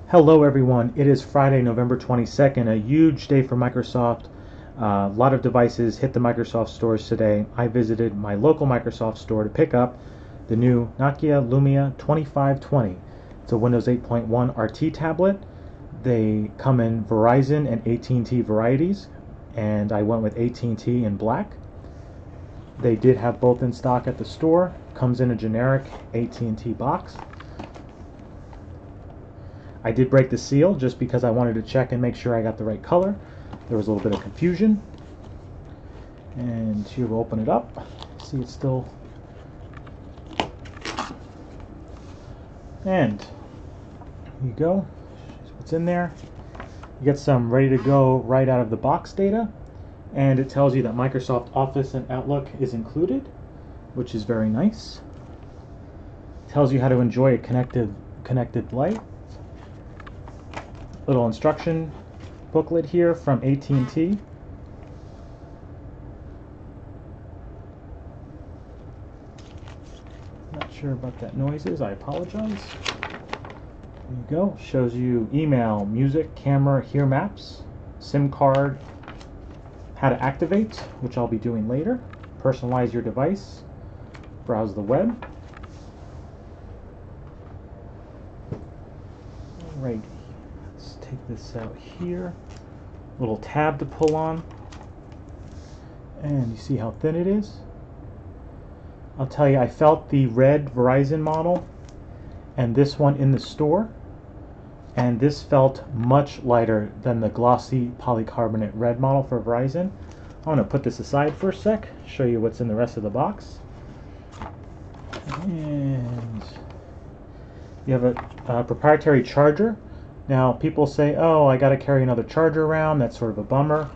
Hello everyone, it is Friday, November 22nd, a huge day for Microsoft. A lot of devices hit the Microsoft stores today. I visited my local Microsoft store to pick up the new Nokia Lumia 2520. It's a Windows 8.1 RT tablet. They come in Verizon and AT&T varieties, and I went with AT&T in black. They did have both in stock at the store. Comes in a generic AT&T box. I did break the seal just because I wanted to check and make sure I got the right color. There was a little bit of confusion. And here we'll open it up. See, it's still... And here you go. Here's what's in there. You get some ready to go right out of the box data. And it tells you that Microsoft Office and Outlook is included, which is very nice. It tells you how to enjoy a connected light. Little instruction booklet here from AT&T. Not sure about that noises, I apologize. There you go. Shows you email, music, camera, here maps, SIM card, how to activate, which I'll be doing later. Personalize your device, browse the web. Alrighty. Let's take this out here. Little tab to pull on. And you see how thin it is? I'll tell you, I felt the red Verizon model and this one in the store. And this felt much lighter than the glossy polycarbonate red model for Verizon. I'm going to put this aside for a sec, show you what's in the rest of the box. And you have a proprietary charger. Now, people say, oh, I got to carry another charger around. That's sort of a bummer.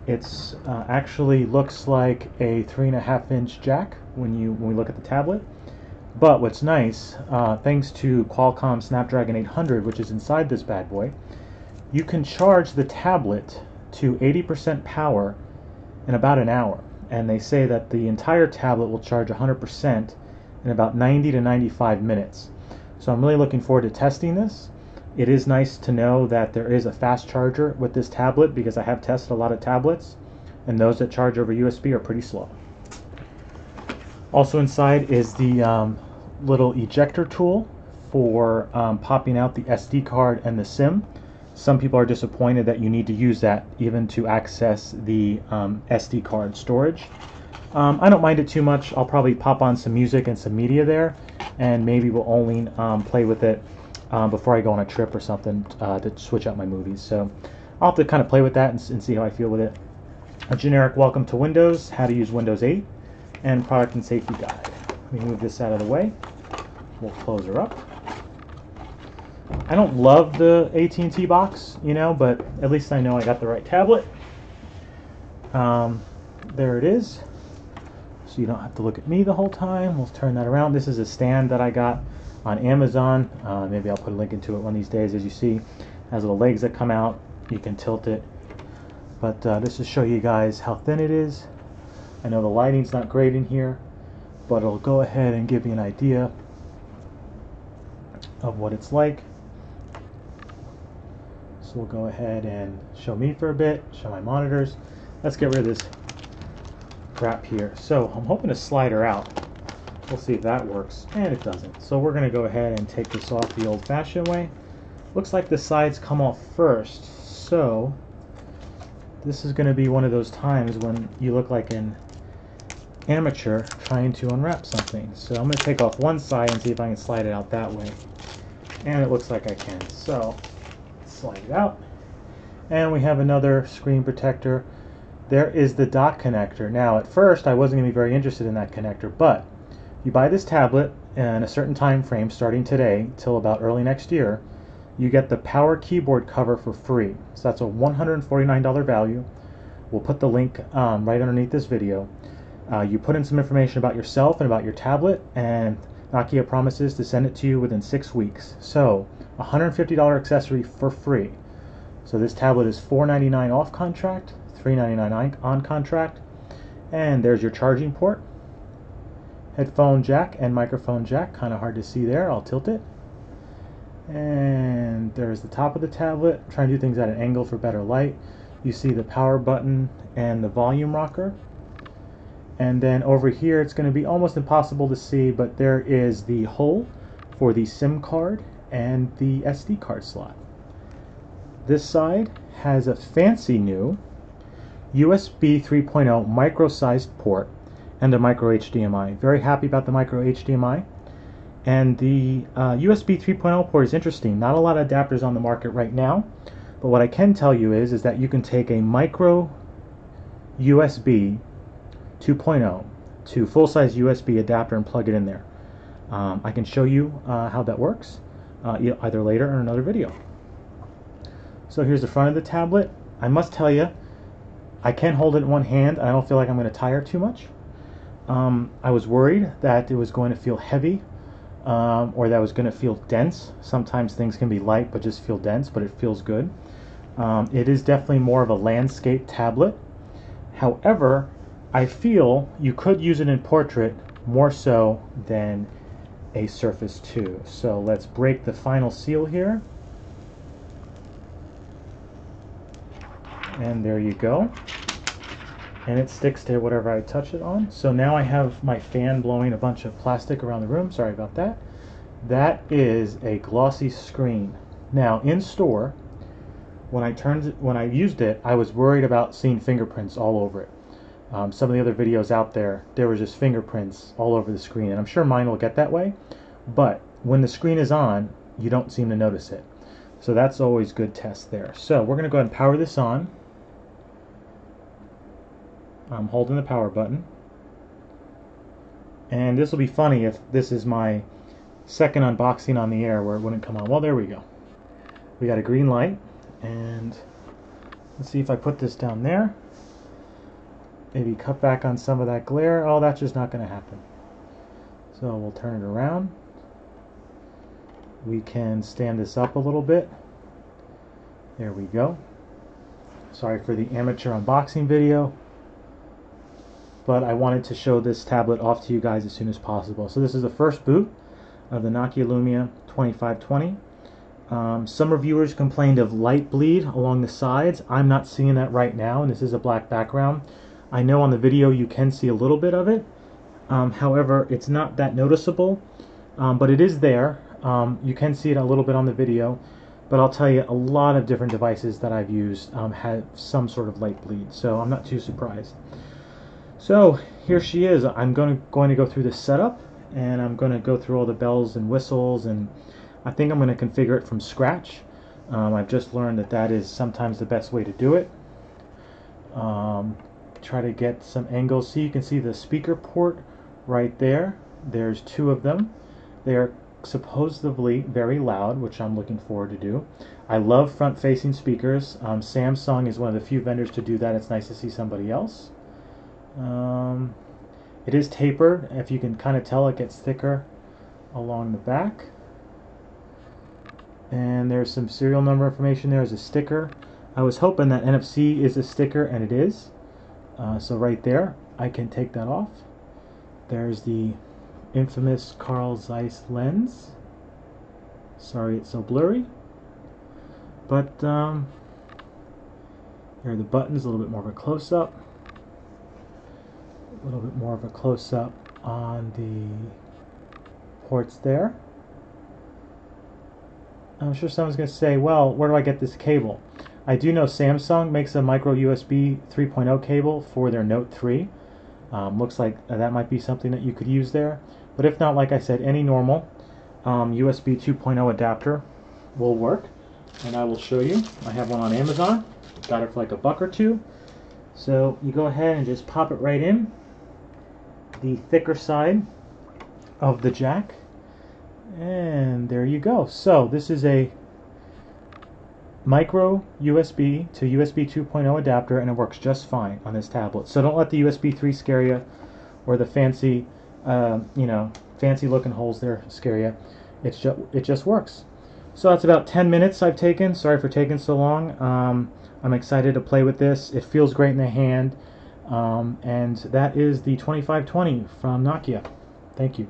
It's actually looks like a 3.5-inch jack when we look at the tablet. But what's nice, thanks to Qualcomm Snapdragon 800, which is inside this bad boy, you can charge the tablet to 80% power in about an hour. And they say that the entire tablet will charge 100% in about 90 to 95 minutes. So I'm really looking forward to testing this. It is nice to know that there is a fast charger with this tablet because I have tested a lot of tablets and those that charge over USB are pretty slow. Also inside is the little ejector tool for popping out the SD card and the SIM. Some people are disappointed that you need to use that even to access the SD card storage. I don't mind it too much. I'll probably pop on some music and some media there, and maybe we'll only play with it before I go on a trip or something to switch out my movies. So I'll have to kind of play with that and see how I feel with it. A generic welcome to Windows, how to use Windows 8, and product and safety guide. Let me move this out of the way. We'll close her up. I don't love the AT&T box, you know, but at least I know I got the right tablet. There it is. So you don't have to look at me the whole time. We'll turn that around. This is a stand that I got on Amazon. Maybe I'll put a link into it one of these days. As you see, it has little legs that come out. You can tilt it. But this is to show you guys how thin it is. I know the lighting's not great in here, but it'll go ahead and give you an idea of what it's like. So we'll go ahead and show me for a bit, show my monitors. Let's get rid of this crap here. So I'm hoping to slide her out. We'll see if that works, and it doesn't. So we're going to go ahead and take this off the old-fashioned way. Looks like the sides come off first, so this is going to be one of those times when you look like an amateur trying to unwrap something. So I'm going to take off one side and see if I can slide it out that way. And it looks like I can. So slide it out. And we have another screen protector. There is the dock connector. Now at first I wasn't going to be very interested in that connector, but you buy this tablet in a certain time frame starting today till about early next year, you get the power keyboard cover for free. So that's a $149 value. We'll put the link right underneath this video. You put in some information about yourself and about your tablet, and Nokia promises to send it to you within 6 weeks. So $150 accessory for free. So this tablet is $499 off contract, $399 on contract. And there's your charging port. Headphone jack and microphone jack, kind of hard to see there. I'll tilt it. And there's the top of the tablet. I'm trying to do things at an angle for better light. You see the power button and the volume rocker. And then over here it's going to be almost impossible to see, but there is the hole for the SIM card and the SD card slot. This side has a fancy new USB 3.0 micro-sized port and a micro HDMI. Very happy about the micro HDMI. And the USB 3.0 port is interesting. Not a lot of adapters on the market right now, but what I can tell you is that you can take a micro USB 2.0 to full-size USB adapter and plug it in there. I can show you how that works either later or in another video. So here's the front of the tablet. I must tell you, I can hold it in one hand. I don't feel like I'm going to tire too much. I was worried that it was going to feel heavy or that it was going to feel dense. Sometimes things can be light but just feel dense, but it feels good. It is definitely more of a landscape tablet. However, I feel you could use it in portrait more so than a Surface 2. So let's break the final seal here. And there you go. And it sticks to whatever I touch it on. So now I have my fan blowing a bunch of plastic around the room. Sorry about that. That is a glossy screen. Now in store, when I used it, I was worried about seeing fingerprints all over it. Some of the other videos out there were just fingerprints all over the screen, and I'm sure mine will get that way, but when the screen is on, you don't seem to notice it. So that's always good test there. So we're going to go ahead and power this on. I'm holding the power button. And this will be funny if this is my second unboxing on the air where it wouldn't come on. Well, there we go. We got a green light, and let's see if I put this down there. Maybe cut back on some of that glare. Oh, that's just not going to happen. So we'll turn it around. We can stand this up a little bit. There we go. Sorry for the amateur unboxing video, but I wanted to show this tablet off to you guys as soon as possible. So this is the first boot of the Nokia Lumia 2520. Some reviewers complained of light bleed along the sides. I'm not seeing that right now, and this is a black background. I know on the video you can see a little bit of it. However, it's not that noticeable, but it is there. You can see it a little bit on the video, but I'll tell you, a lot of different devices that I've used have some sort of light bleed, so I'm not too surprised. So here she is. I'm going to go through the setup, and I'm going to go through all the bells and whistles, and I think I'm going to configure it from scratch. I've just learned that that is sometimes the best way to do it. Try to get some angles. See, you can see the speaker port right there. There's two of them. They are supposedly very loud, which I'm looking forward to do. I love front-facing speakers. Samsung is one of the few vendors to do that. It's nice to see somebody else. It is tapered. If you can kind of tell, it gets thicker along the back. And there's some serial number information there as a sticker. I was hoping that NFC is a sticker, and it is. So right there, I can take that off. There's the infamous Carl Zeiss lens. Sorry it's so blurry. But here are the buttons, a little bit more of a close-up. A little bit more of a close-up on the ports there. I'm sure someone's going to say, well, where do I get this cable? I do know Samsung makes a micro USB 3.0 cable for their Note 3. Looks like that might be something that you could use there. But if not, like I said, any normal USB 2.0 adapter will work. And I will show you. I have one on Amazon. Got it for like $1 or $2. So you go ahead and just pop it right in the thicker side of the jack. And there you go. So this is a micro USB to USB 2.0 adapter, and it works just fine on this tablet. So don't let the USB 3 scare you, or the fancy, fancy looking holes there scare you. It just works. So that's about 10 minutes I've taken. Sorry for taking so long. I'm excited to play with this. It feels great in the hand, and that is the 2520 from Nokia. Thank you.